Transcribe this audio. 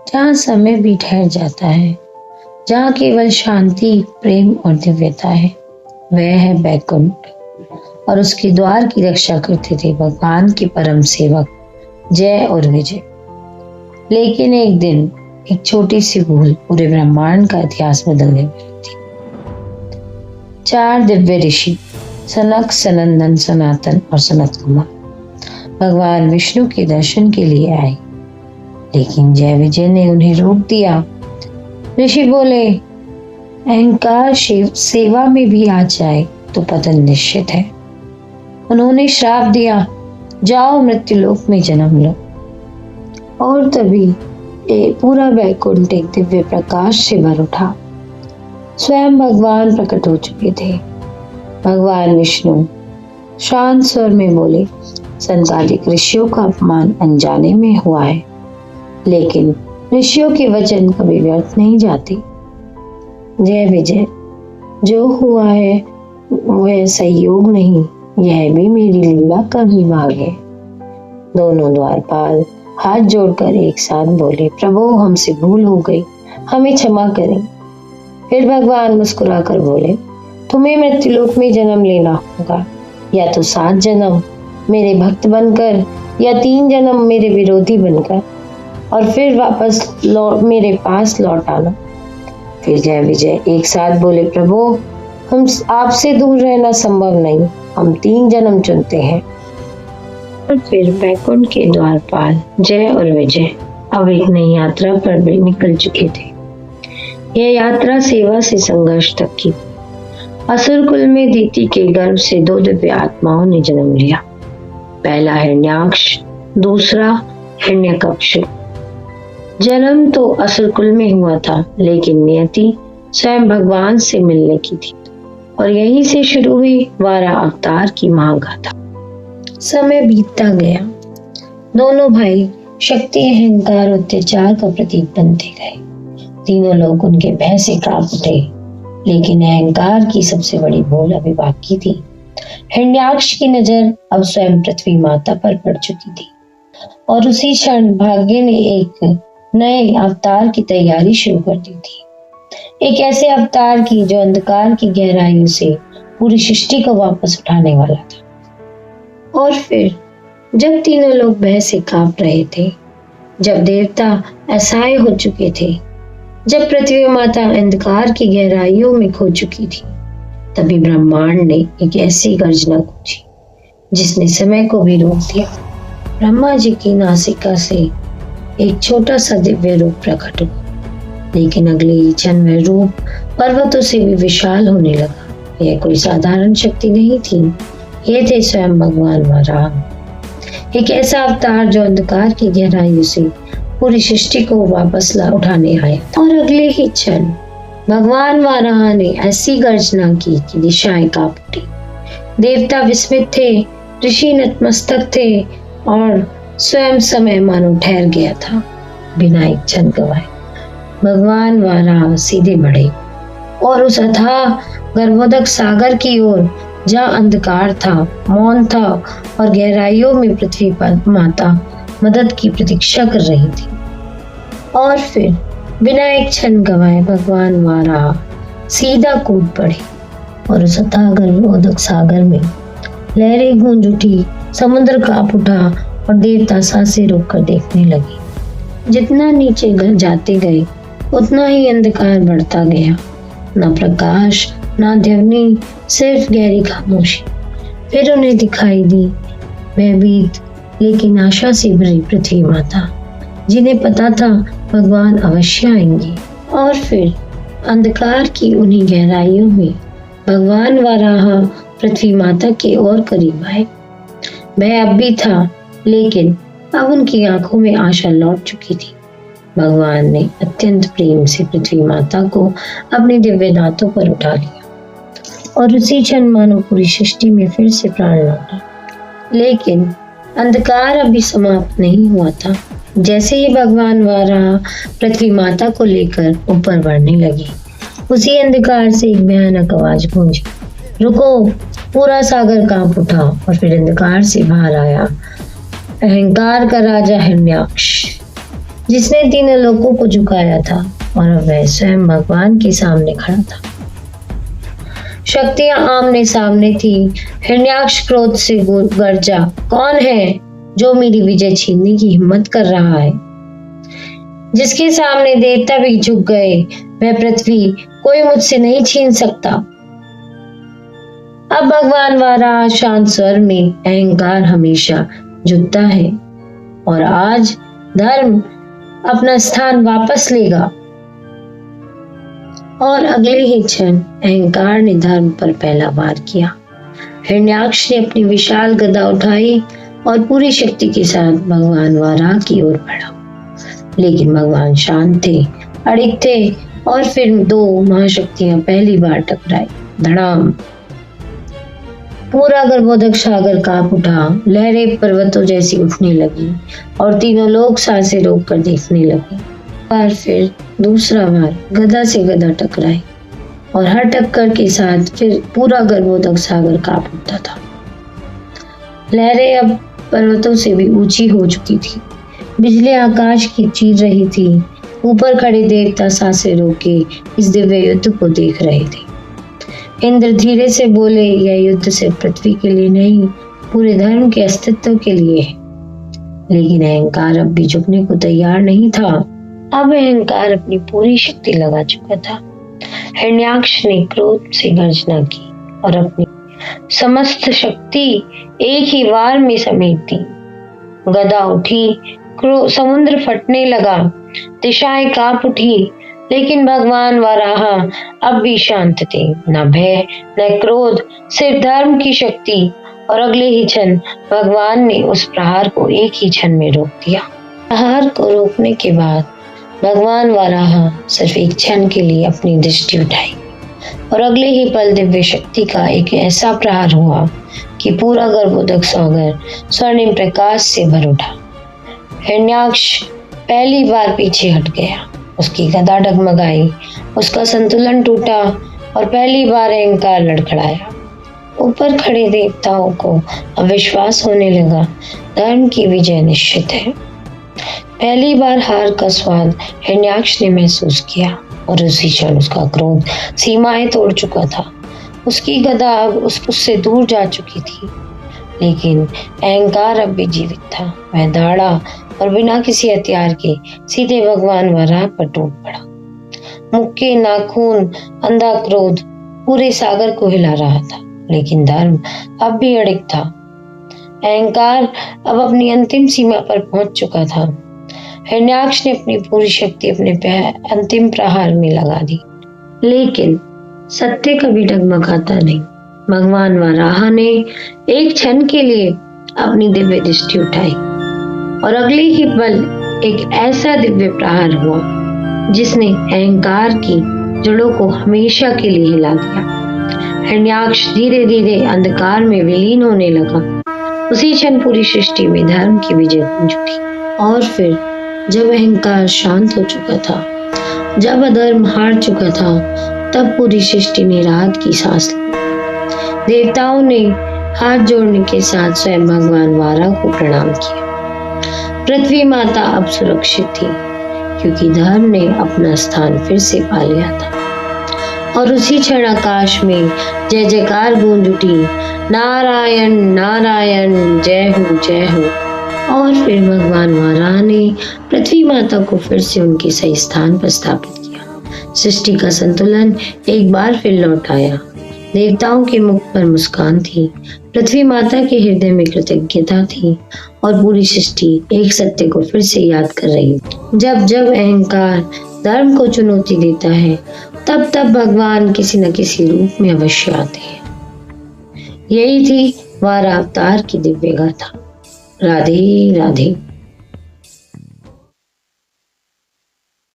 जहाँ समय भी ठहर जाता है, जहाँ केवल शांति, प्रेम और दिव्यता है। वह है बैकुंठ, और उसके द्वार की रक्षा करते थे भगवान के परम सेवक जय और विजय। लेकिन एक दिन एक छोटी सी भूल पूरे ब्रह्मांड का इतिहास बदलने वाली थी। 4 दिव्य ऋषि सनक, सनंदन, सनातन और सनत कुमार भगवान विष्णु के दर्शन के लिए आए, लेकिन जय विजय ने उन्हें रोक दिया। ऋषि बोले, अहंकार सेवा में भी आ जाए तो पतन निश्चित है। उन्होंने श्राप दिया, जाओ मृत्युलोक में जन्म लो। और तभी पूरा वैकुंठ एक दिव्य प्रकाश से भर उठा। स्वयं भगवान प्रकट हो चुके थे। भगवान विष्णु शांत स्वर में बोले, संतालिक ऋषियों का अपमान अनजाने में हुआ है, लेकिन ऋषियों के वचन कभी व्यर्थ नहीं जाते। जय विजय, जो हुआ है वह संयोग नहीं, यह भी मेरी लीला का ही भाग है। दोनों द्वारपाल हाथ जोड़कर एक साथ बोले, प्रभु हमसे भूल हो गई, हमें क्षमा करें। फिर भगवान मुस्कुराकर बोले, तुम्हें मृत्युलोक में जन्म लेना होगा, या तो 7 जन्म मेरे भक्त बनकर, या 3 जन्म मेरे विरोधी बनकर, और फिर वापस मेरे पास लौट आना। फिर जय विजय एक साथ बोले, प्रभु हम आपसे दूर रहना संभव नहीं, हम 3 जन्म चुनते हैं। और फिर बैकुंठ के द्वारपाल जय और विजय अब एक नई यात्रा पर भी निकल चुके थे। यह यात्रा सेवा से संघर्ष तक की। असुर कुल में दीति के गर्भ से 2 दिव्य आत्माओं ने जन्म लिया। पहला हिरण्याक्ष, दूसरा हिरण्यकश्यप। जन्म तो असुर कुल में हुआ था, लेकिन नियति स्वयं भगवान से मिलने की थी, और यहीं से शुरू हुई वारा अवतार की महागाथा। समय बीतता गया। दोनों भाई शक्ति, अहंकार, अत्याचार का प्रतीक बनते गए। तीनों लोग उनके भय से कांप उठे, लेकिन अहंकार की सबसे बड़ी भूल अभी बाकी थी। हिरण्याक्ष की नजर अब स्वयं पृथ्वी माता पर पड़ चुकी थी, और उसी क्षण भाग्य ने एक नए अवतार की तैयारी शुरू कर दी थी। एक ऐसे अवतार की जो अंधकार की गहराइयों से पूरी सृष्टि को वापस उठाने वाला था। और फिर जब तीनों लोग भय से कांप रहे थे, जब देवता असहाय हो चुके थे, जब पृथ्वी माता अंधकार की गहराइयों में खो चुकी थी, तभी ब्रह्मांड ने एक ऐसी गर्जना गूंजी जिसने समय को भी रोक दिया। ब्रह्मा जी की नासिका से एक छोटा सा दिव्य रूप प्रकट हुआ, लेकिन अगले ही क्षण वह रूप पर्वतों से भी विशाल होने लगा। यह कोई साधारण शक्ति नहीं थी, ये थे स्वयं भगवान वाराह। एक ऐसा अवतार जो अंधकार की गहराइयों से पूरी सृष्टि को वापस उठाने आया था। और अगले ही क्षण भगवान वाराह ने ऐसी गर्जना की कि दिशाएं कांप उठी। देवता विस्मित थे, ऋषि नतमस्तक थे, और स्वयं समय मानो ठहर गया था। बिना एक क्षण गवाए भगवान वाराह सीधे बढ़े और उस अथाह गर्भोदक सागर की ओर, जहाँ अंधकार था, मौन था, और गहराइयों में पृथ्वी पर माता मदद की प्रतीक्षा कर रही थी। और फिर बिना एक क्षण गवाए भगवान वाराह सीधा कूद पड़े, और उस अथाह गर्भोदक सागर में लहरें गूंज उठी, समुद्र कांप उठा, और देवता सांसें रोककर देखने लगे। जितना नीचे जाते गए उतना ही अंधकार बढ़ता गया। ना प्रकाश, ना ध्वनि, सिर्फ गहरी खामोशी। फिर उन्हें दिखाई दी भयभीत लेकिन आशा से भरी पृथ्वी माता, जिन्हें पता था भगवान अवश्य आएंगे। और फिर अंधकार की उन्हीं गहराइयों में भगवान वाराह पृथ्वी माता के और करीब आए। भय अब भी था, लेकिन अब उनकी आंखों में आशा लौट चुकी थी। भगवान ने अत्यंत प्रेम से पृथ्वी माता को अपने दिव्य दांतों पर उठा लिया, और उसी क्षण मानो पूरी सृष्टि में फिर से प्राण लौटा। लेकिन अंधकार अभी समाप्त नहीं हुआ था। जैसे ही भगवान वाराह पृथ्वी माता को लेकर ऊपर बढ़ने लगे, उसी अंधकार से एक भयानक आवाज गूंजी, रुको। पूरा सागर कांप उठा, और फिर अंधकार से बाहर आया अहंकार का राजा हिरण्याक्ष। जिसने तीनों लोगों को झुकाया था, और अब वह स्वयं भगवान के सामने खड़ा था। शक्तियां आमने सामने थी। हिरण्याक्ष क्रोध से गरजा, कौन है जो मेरी विजय छीनने की हिम्मत कर रहा है? जिसके सामने देवता भी झुक गए, वह पृथ्वी कोई मुझसे नहीं छीन सकता। अब भगवान वाराह शांत स्वर में, अहंकार हमेशा झुकता है और आज धर्म अपना स्थान वापस लेगा। और अगले ही क्षण अहंकार ने धर्म पर पहला वार किया। हिरण्याक्ष ने अपनी विशाल गदा उठाई और पूरी शक्ति के साथ भगवान वाराह की ओर बढ़ा। लेकिन भगवान शांत थे, अड़िग थे, और फिर दो महाशक्तियां पहली बार टकराई। धड़ाम! पूरा गर्भोदक सागर कांप उठा, लहरें पर्वतों जैसी उठने लगी और तीनों लोग सांसें रोककर देखने लगे। और फिर दूसरा बार गदा से गदा टकराई और हर टक्कर के साथ फिर पूरा गर्भोदक सागर कांप उठता था। लहरें अब पर्वतों से भी ऊंची हो चुकी थी। बिजली आकाश की चीर रही थी। ऊपर खड़े देवता सांसें रोके इस दिव्य युद्ध को देख रहे थे। इंद्र धीरे से बोले, यह युद्ध सिर्फ पृथ्वी के लिए नहीं, पूरे धर्म के अस्तित्व के लिए है। लेकिन अहंकार अब भी झुकने को तैयार नहीं था। अब अहंकार अपनी पूरी शक्ति लगा चुका था। हिरण्याक्ष ने क्रोध से गर्जना की और अपनी समस्त शक्ति एक ही वार में समेट दी। गदा उठी, समुद्र फटने लगा, दिशाएं कांप उठी, लेकिन भगवान वाराह अब भी शांत थे। न भय न क्रोध, सिर्फ धर्म की शक्ति। और अगले ही क्षण भगवान ने उस प्रहार को एक ही क्षण में रोक दिया। प्रहार को रोकने के बाद भगवान वाराह सिर्फ एक क्षण के लिए अपनी दृष्टि उठाई और अगले ही पल दिव्य शक्ति का एक ऐसा प्रहार हुआ कि पूरा गर्भोदक सागर स्वर्णिम प्रकाश से भर उठा। हिरण्याक्ष पहली बार पीछे हट गया। उसकी गदा डगमगाई, उसका संतुलन टूटा और पहली बार अहंकार लड़खड़ाया। ऊपर खड़े देवताओं को अविश्वास होने लगा। धर्म की विजय निश्चित है। पहली बार हार का स्वाद हिरण्याक्ष ने महसूस किया और उसी क्षण उसका क्रोध सीमाएं तोड़ चुका था। उसकी गदा अब उससे दूर जा चुकी थी, लेकिन अहंकार अब भी जीवित था। वह दाढ़ा और बिना किसी हथियार के सीधे भगवान वाराह पर टूट पड़ा। मुक्के, नाखून, अंधा क्रोध पूरे सागर को हिला रहा था, लेकिन धर्म अब भी अड़िग था। अहंकार अब अपनी अंतिम सीमा पर पहुंच चुका था। हिरण्याक्ष ने अपनी पूरी शक्ति अपने अंतिम प्रहार में लगा दी, लेकिन सत्य कभी डगमगाता नहीं। भगवान वाराह ने एक क्षण के लिए अपनी दिव्य दृष्टि उठाई और अगले ही पल एक ऐसा दिव्य प्रहार हुआ जिसने अहंकार की जड़ों को हमेशा के लिए हिला दिया। हिरण्याक्ष धीरे धीरे अंधकार में विलीन होने लगा। उसी क्षण पूरी सृष्टि में धर्म की विजय गूंज उठी। और फिर जब अहंकार शांत हो चुका था, जब अधर्म हार चुका था, तब पूरी सृष्टि ने राहत की सांस ली। देवताओं ने हाथ जोड़ने के साथ स्वयं भगवान वाराह को प्रणाम किया। पृथ्वी माता अब सुरक्षित थी, क्योंकि धर्म ने अपना स्थान फिर से पा लिया था। और उसी क्षण आकाश में जय जयकार गूंज उठी, नारायण नारायण, जय हो जय हो। और फिर भगवान वाराह ने पृथ्वी माता को फिर से उनके सही स्थान पर स्थापित किया। सृष्टि का संतुलन एक बार फिर लौट आया। देवताओं के मुख पर मुस्कान थी, पृथ्वी माता के हृदय में कृतज्ञता थी और पूरी सृष्टि एक सत्य को फिर से याद कर रही थी। जब जब अहंकार धर्म को चुनौती देता है, तब तब भगवान किसी न किसी रूप में अवश्य आते हैं। यही थी वाराह अवतार की दिव्य गाथा। राधे राधे।